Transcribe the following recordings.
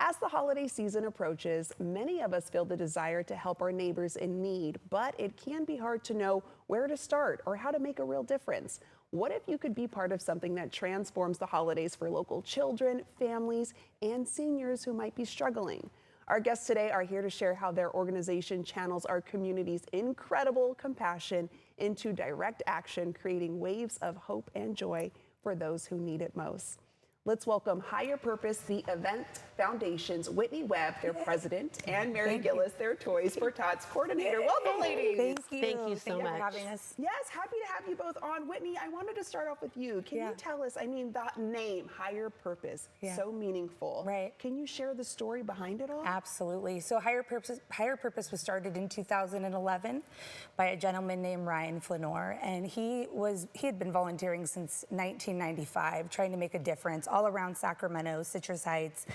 As the holiday season approaches, many of us feel the desire to help our neighbors in need, but it can be hard to know where to start or how to make a real difference. What if you could be part of something that transforms the holidays for local children, families, and seniors who might be struggling? Our guests today are here to share how their organization channels our community's incredible compassion into direct action, creating waves of hope and joy for those who need it most. Let's welcome Higher Purpose, the event foundation's Whitney Webb, their president, and Mary Gillis, their Toys for Tots coordinator. Welcome, ladies. Thank you. Thank you so much for having us. Yes, happy to have you both on. Whitney, I wanted to start off with you. Can you tell us, that name, Higher Purpose, so meaningful. Right. Can you share the story behind it all? Absolutely. So Higher Purpose was started in 2011 by a gentleman named Ryan Flanor, and he had been volunteering since 1995, trying to make a difference all around Sacramento, Citrus Heights,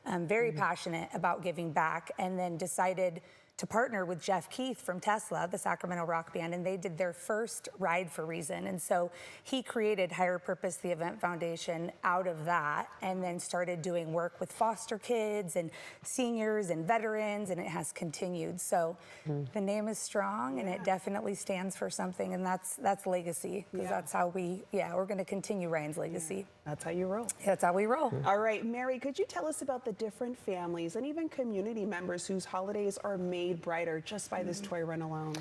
very passionate about giving back, and then decided to partner with Jeff Keith from Tesla, the Sacramento rock band, and they did their first Ride for Reason. And so he created Higher Purpose, the event foundation, out of that, and then started doing work with foster kids and seniors and veterans, and it has continued. So the name is strong, and it definitely stands for something, and that's legacy, because that's how we're going to continue Ryan's legacy. That's how you roll. That's how we roll. All right, Mary, could you tell us about the different families and even community members whose holidays are made brighter just by this toy run alone?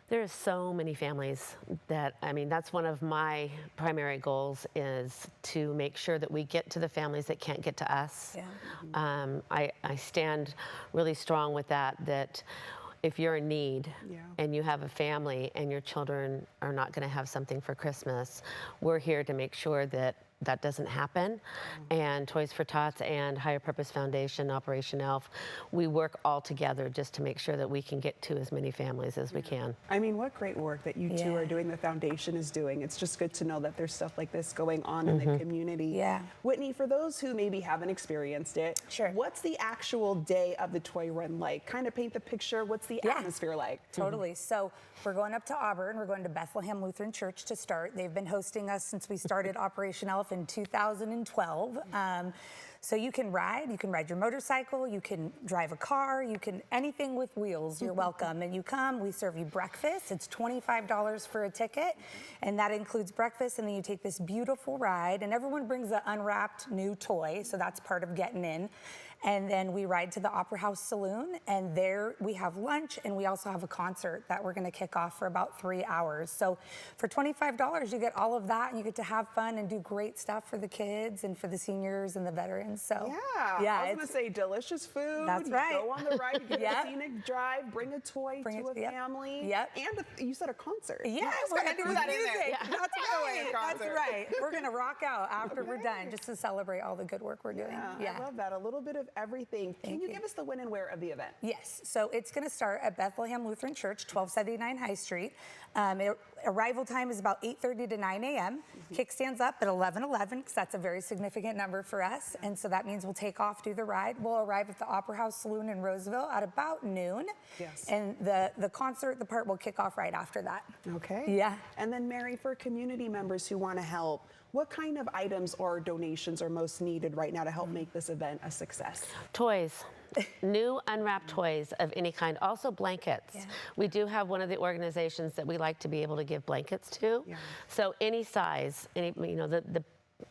There's so many families that's one of my primary goals, is to make sure that we get to the families that can't get to us. I stand really strong with that if you're in need and you have a family and your children are not going to have something for Christmas, we're here to make sure that that doesn't happen. And Toys for Tots and Higher Purpose Foundation, Operation E.L.F, we work all together just to make sure that we can get to as many families as we can. What great work that you two are doing, the foundation is doing. It's just good to know that there's stuff like this going on in the community. Whitney, for those who maybe haven't experienced it, what's the actual day of the toy run like? Kind of paint the picture. What's the atmosphere like? Totally. So we're going up to Auburn. We're going to Bethlehem Lutheran Church to start. They've been hosting us since we started Operation E.L.F in 2012. So you can ride your motorcycle, you can drive a car, anything with wheels, you're welcome. And you come, we serve you breakfast. It's $25 for a ticket, and that includes breakfast, and then you take this beautiful ride, and everyone brings an unwrapped new toy, so that's part of getting in. And then we ride to the Opera House Saloon, and there we have lunch, and we also have a concert that we're gonna kick off for about 3 hours. So for $25, you get all of that, and you get to have fun and do great stuff for the kids and for the seniors and the veterans. So I was gonna say delicious food. That's right. Go on the ride, you get a scenic drive, bring a toy to a family. And you said a concert. Yeah, we're gonna do that music. That's right. We're gonna rock out after we're done, just to celebrate all the good work we're doing. I love that. A little bit of everything. Can you give us the when and where of the event? Yes. So it's going to start at Bethlehem Lutheran Church, 1279 High Street. Arrival time is about 8:30 to 9 a.m. Kickstands up at 11:11, because that's a very significant number for us. And so that means we'll take off, do the ride. We'll arrive at the Opera House Saloon in Roseville at about noon. And the concert, the part will kick off right after that. Okay. And then Mary, for community members who want to help, what kind of items or donations are most needed right now to help make this event a success? Toys. New unwrapped toys of any kind. Also blankets. We do have one of the organizations that we like to be able to give blankets to. So any size,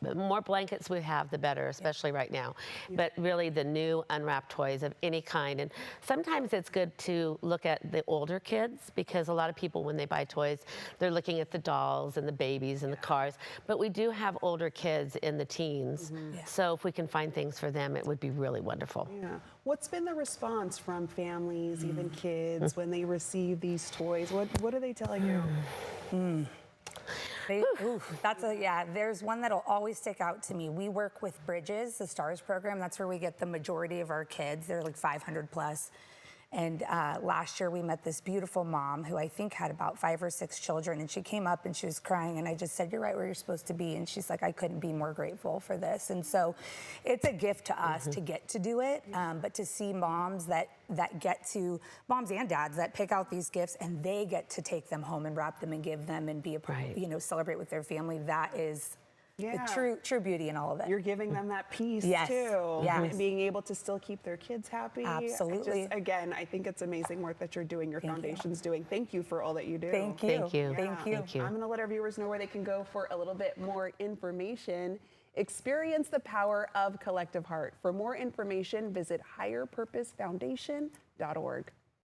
the more blankets we have, the better, especially right now. But really the new unwrapped toys of any kind. And sometimes it's good to look at the older kids, because a lot of people, when they buy toys, they're looking at the dolls and the babies and the cars. But we do have older kids in the teens. So if we can find things for them, it would be really wonderful. What's been the response from families, even kids, when they receive these toys? What are they telling you? There's one that'll always stick out to me. We work with Bridges, the STARS program. That's where we get the majority of our kids. They're like 500 plus. And last year we met this beautiful mom who I think had about 5 or 6 children, and she came up and she was crying, and I just said, "You're right where you're supposed to be." And she's like, "I couldn't be more grateful for this." And so it's a gift to us to get to do it, but to see moms that get to, moms and dads that pick out these gifts and they get to take them home and wrap them and give them and be a part, celebrate with their family, that is Yeah. the true beauty in all of it. You're giving them that peace Yes. too. Yes. And being able to still keep their kids happy. Absolutely. Again, I think it's amazing work that you're doing, your foundation's doing. Thank you for all that you do. Thank you. Thank you. Thank you. Thank you. I'm going to let our viewers know where they can go for a little bit more information. Experience the power of collective heart. For more information, visit higherpurposefoundation.org.